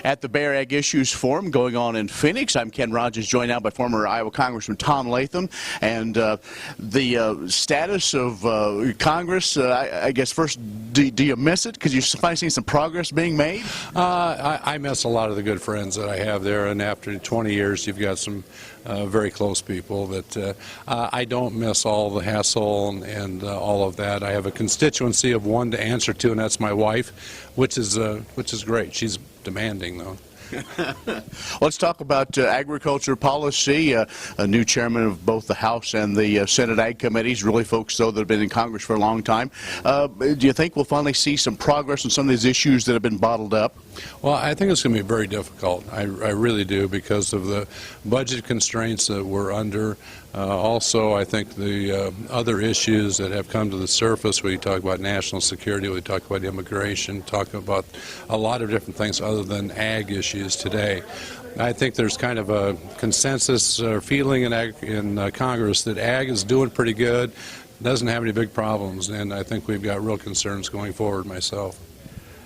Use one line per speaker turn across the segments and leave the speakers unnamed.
at the Bear Ag Issues Forum going on in Phoenix. I'm Ken Rogers, joined now by former Iowa Congressman Tom Latham. And the status of Congress, I guess first, do you miss it? Because you're finally seeing some progress being made?
I miss a lot of the good friends that I have there, and after 20 years, you've got some very close people that I don't miss all the hassle and all of that. I have a constituency of one to answer to, and that's my wife, which is great. She's demanding, though.
Let's talk about agriculture policy. A new chairman of both the House and the Senate Ag Committees, really folks, though, that have been in Congress for a long time. Do you think we'll finally see some progress on some of these issues that have been bottled up?
Well, I think it's going to be very difficult. I really do, because of the budget constraints that we're under. Also, I think the other issues that have come to the surface, we talk about national security, we talk about immigration, talk about a lot of different things other than ag issues today. I think there's kind of a consensus or feeling in Congress that ag is doing pretty good, doesn't have any big problems, and I think we've got real concerns going forward myself.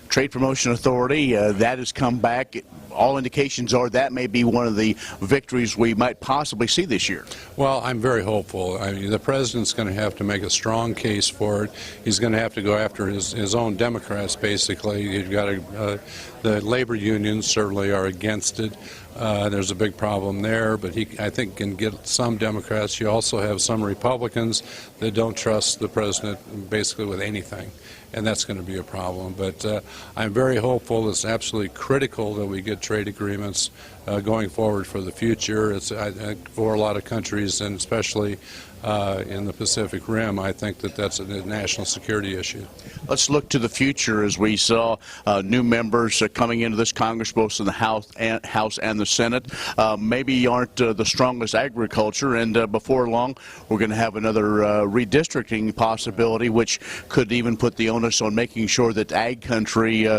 Trade Promotion Authority, that has come back. All indications are that may be one of the victories we might possibly see this year.
Well, I'm very hopeful. I mean, the president's going to have to make a strong case for it. He's going to have to go after his own Democrats, basically. You've got the labor unions certainly are against it. There's a big problem there, but he, I think, can get some Democrats. You also have some Republicans that don't trust the president basically with anything, and that's going to be a problem. But I'm very hopeful. It's absolutely critical that we get trade agreements going forward for the future. It's for a lot of countries, and especially in the Pacific Rim, I think that that's a national security issue.
Let's look to the future as we saw new members coming into this Congress, both in the House and the Senate. Maybe aren't the strongest agriculture, and before long we're going to have another redistricting possibility, which could even put the onus on making sure that ag country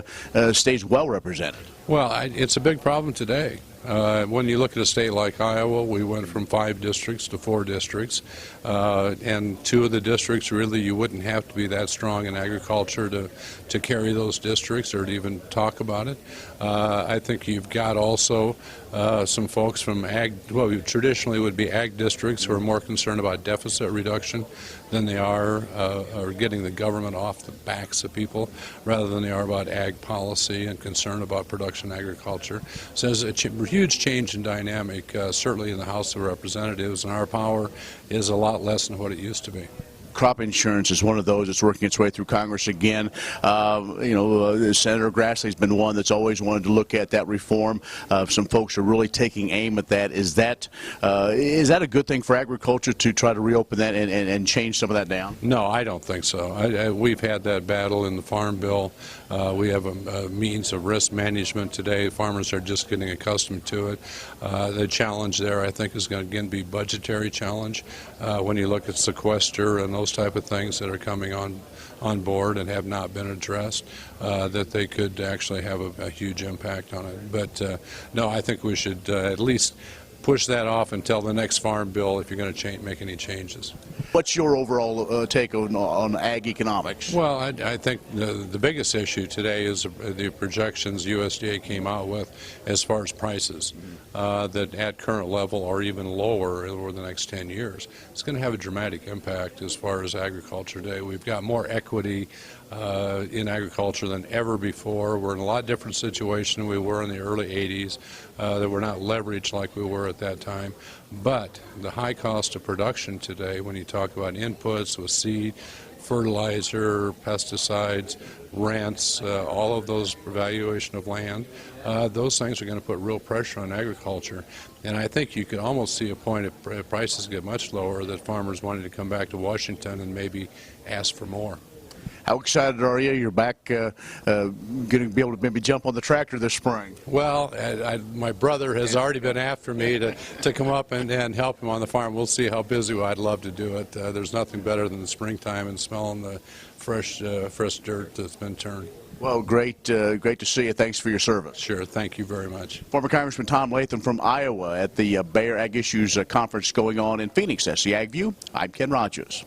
stays well represented.
Well, it's a big problem today. When you look at a state like Iowa, we went from 5 districts to 4 districts, and 2 of the districts, really, you wouldn't have to be that strong in agriculture to carry those districts or to even talk about it. I think you've got also some folks from ag, well, traditionally would be ag districts, who are more concerned about deficit reduction than they are or getting the government off the backs of people, rather than they are about ag policy and concern about production agriculture. So there's a huge change in dynamic, certainly in the House of Representatives, and our power is a lot less than what it used to be.
Crop insurance is one of those that's working its way through Congress again. Senator Grassley's been one that's always wanted to look at that reform. Some folks are really taking aim at that. Is that a good thing for agriculture to try to reopen that and change some of that down? No,
I don't think so. We've had that battle in the Farm Bill. We have a means of risk management today. Farmers are just getting accustomed to it. The challenge there, I think, is going to again be budgetary challenge. When you look at sequester and those type of things that are coming on board and have not been addressed, that they could actually have a huge impact on it. But no, I think we should at least push that off until the next Farm Bill if you're going to make any changes. What's
your overall take on ag economics?
Well, I think the biggest issue today is the projections USDA came out with as far as prices, that at current level or even lower over the next 10 years. It's going to have a dramatic impact as far as agriculture today. We've got more equity in agriculture than ever before. We're in a lot different situation than we were in the early 80s, that we're not leveraged like we were at that time. But the high cost of production today, when you talk about inputs with seed, fertilizer, pesticides, rents, all of those valuation of land, those things are going to put real pressure on agriculture. And I think you could almost see a point if prices get much lower that farmers wanted to come back to Washington and maybe ask for more.
How excited are you? You're back going to be able to maybe jump on the tractor this spring.
Well, my brother has already been after me to come up and help him on the farm. We'll see how busy I'd love to do it. There's nothing better than the springtime and smelling the fresh dirt that's been turned.
Well, great to see you. Thanks for your service.
Sure. Thank you very much.
Former Congressman Tom Latham from Iowa at the Bear Ag Issues Conference going on in Phoenix. That's the Ag View. I'm Ken Rogers.